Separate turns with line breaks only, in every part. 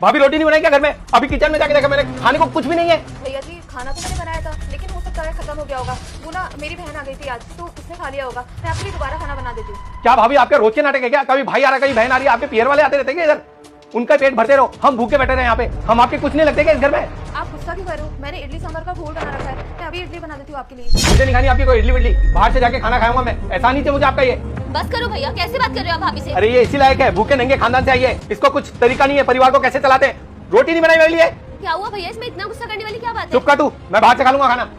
भाभी रोटी नहीं बनाई क्या घर में? अभी किचन में जाके देखा मैंने, खाने को कुछ भी नहीं है।
भैया जी खाना तो मैंने बनाया था, लेकिन हो सकता है खत्म हो गया होगा। वो ना मेरी बहन आ गई थी आज, तो उसने खा लिया होगा। मैं आपके लिए दोबारा खाना बना देती हूँ।
क्या भाभी आपके रोज के नाटक है क्या? कभी भाई आ रहा कभी बहन आ रही है, आपके पियर वाले आते रहते हैं इधर, उनका पेट भरते रहो, हम भूखे बैठे रहे यहाँ पे। हम आपके कुछ नहीं लगते क्या इस घर में?
आप गुस्सा क्यों कर रहे हो? मैंने इडली सांभर का घोल बना रखा है, मैं अभी इडली बना देती हूँ आपके लिए।
मुझे नहीं खानी आपकी कोई इडली विडली, बाहर से जाके खाना खाऊंगा मैं। ऐसा नहीं चाहिए मुझे आपका ये।
बस करो भैया, कैसे बात कर रहे हो आप भाभी से?
अरे ये इसी लायक है, भूखे नंगे खानदान से आई है, इसको कुछ तरीका नहीं है परिवार को कैसे चलाते हैं। रोटी नहीं बनाई मेरे लिए।
क्या हुआ भैया, इसमें इतना गुस्सा करने वाली क्या बात है?
चुप कर तू, मैं बाहर से खा लूंगा खाना।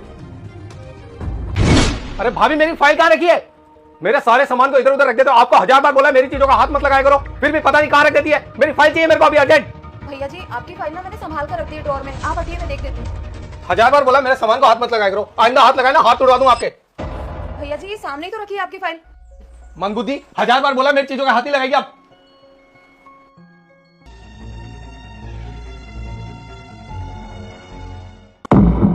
अरे भाभी मेरी फाइल कहाँ रखी है? मेरे सारे सामान को इधर उधर रख देते हो। आपको 1000 बार बोला मेरी चीजों का हाथ मत लगाया करो, फिर भी पता नहीं कहाँ रख देती है। मेरी फाइल चाहिए मेरे को अभी अर्जेंट।
भैया जी आपकी फाइल ना मैंने संभाल कर रख दी है ड्रॉर में, आप हटिए मैं देख देती हूँ।
1000 बार बोला मेरे सामान को हाथ मत लगाया करो, आइंदा हाथ लगाया ना हाथ तोड़वा दूं आपके।
भैया जी सामने ही तो रखी है आपकी फाइल।
मंदबुद्धि, 1000 बार बोला मेरी चीजों का हाथ ही लगाएगी आप।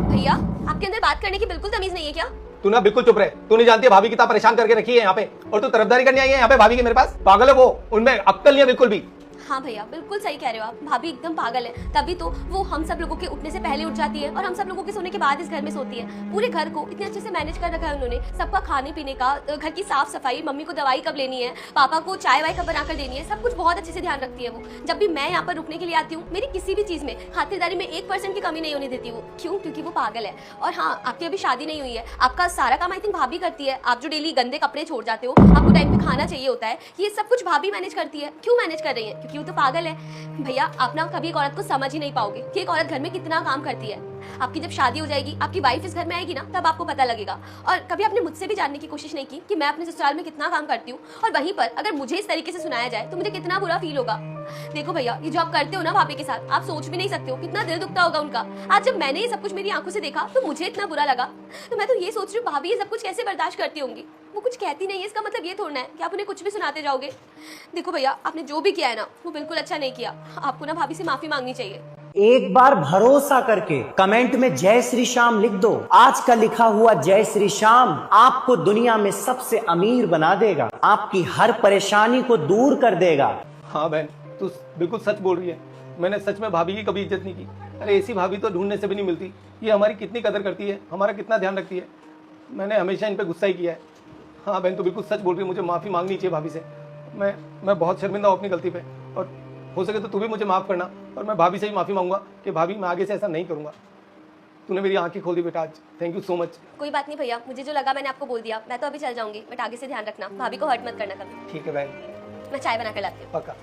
भैया आपके अंदर बात करने की बिल्कुल तमीज नहीं है क्या?
तू ना बिल्कुल चुप रहे। तू नहीं जानती है भाभी कितना परेशान करके रखी है यहाँ पे, और तू तरफदारी करने आई है यहाँ पे भाभी की मेरे पास। पागल है वो, उनमें अक्ल नहीं है बिल्कुल भी।
हाँ भैया बिल्कुल सही कह रहे हो आप, भाभी एकदम पागल है। तभी तो वो हम सब लोगों के उठने से पहले उठ जाती है और हम सब लोगों के सोने के बाद इस घर में सोती है। पूरे घर को इतने अच्छे से मैनेज कर रखा है उन्होंने, सबका खाने पीने का, घर की साफ सफाई, मम्मी को दवाई कब लेनी है, पापा को चाय वाय कब बनाकर देनी है, सब कुछ बहुत अच्छे से ध्यान रखती है वो। जब भी मैं यहाँ पर रुकने के लिए आती हूँ, मेरी किसी भी चीज में खातिरदारी में 1% की कमी नहीं होने देती वो। क्यों? क्योंकि वो पागल है। और हाँ, आपकी अभी शादी नहीं हुई है, आपका सारा काम आई थिंक भाभी करती है। आप जो डेली गंदे कपड़े छोड़ जाते हो, आपको टाइम पे खाना चाहिए होता है, ये सब कुछ भाभी मैनेज करती है। क्यों मैनेज कर रही है? क्योंकि वो तो पागल है। भैया आप ना कभी एक औरत को समझ ही नहीं पाओगे कि एक औरत घर में कितना काम करती है। आपकी जब शादी हो जाएगी, आपकी वाइफ इस घर में आएगी ना, तब आपको पता लगेगा। और कभी आपने मुझसे भी जानने की कोशिश नहीं की कि मैं अपने ससुराल में कितना काम करती हूँ, और वहीं पर अगर मुझे इस तरीके से सुनाया जाए तो मुझे कितना बुरा फील होगा। देखो भैया, ये जो आप करते हो ना भाभी के साथ, आप सोच भी नहीं सकते हो कितना दिल दुखता होगा उनका। आज जब मैंने ये सब कुछ मेरी आंखों से देखा तो मुझे इतना बुरा लगा। तो मैं तो ये सोच रही हूँ भाभी ये सब कुछ कैसे बर्दाश्त करती होंगी। वो कुछ कहती नहीं है, इसका मतलब ये थोड़ा है कि आप उन्हें कुछ भी सुनाते जाओगे। देखो भैया, आपने जो भी किया है ना, वो बिल्कुल अच्छा नहीं किया। आपको ना भाभी से माफी मांगनी चाहिए।
एक बार भरोसा करके कमेंट में जय श्री श्याम लिख दो। आज का लिखा हुआ जय श्री श्याम आपको दुनिया में सबसे अमीर बना देगा, आपकी हर परेशानी को दूर कर देगा।
हाँ बहन, तू बिल्कुल सच बोल रही है। मैंने सच में भाभी की कभी इज्जत नहीं की। अरे ऐसी भाभी तो ढूंढने से भी नहीं मिलती। ये हमारी कितनी कदर करती है, हमारा कितना ध्यान रखती है। मैंने हमेशा इन पे गुस्सा ही किया है। हाँ बहन, तो बिल्कुल सच बोल रही है, मुझे माफ़ी मांगनी चाहिए भाभी से। मैं बहुत शर्मिंदा हूँ अपनी गलती पे, और हो सके तो तू भी मुझे माफ़ करना। और मैं भाभी से भी माफ़ी मांगूंगा कि भाभी मैं आगे से ऐसा नहीं करूँगा। तूने मेरी आंखें खोल दी बेटा आज, थैंक यू सो मच।
कोई बात नहीं भैया, मुझे जो लगा मैंने आपको बोल दिया। मैं तो अभी चल जाऊंगी, बट आगे से ध्यान रखना, भाभी को हर्ट मत करना कभी।
ठीक है बहन,
मैं चाय बना कर लाती हूँ।
पक्का।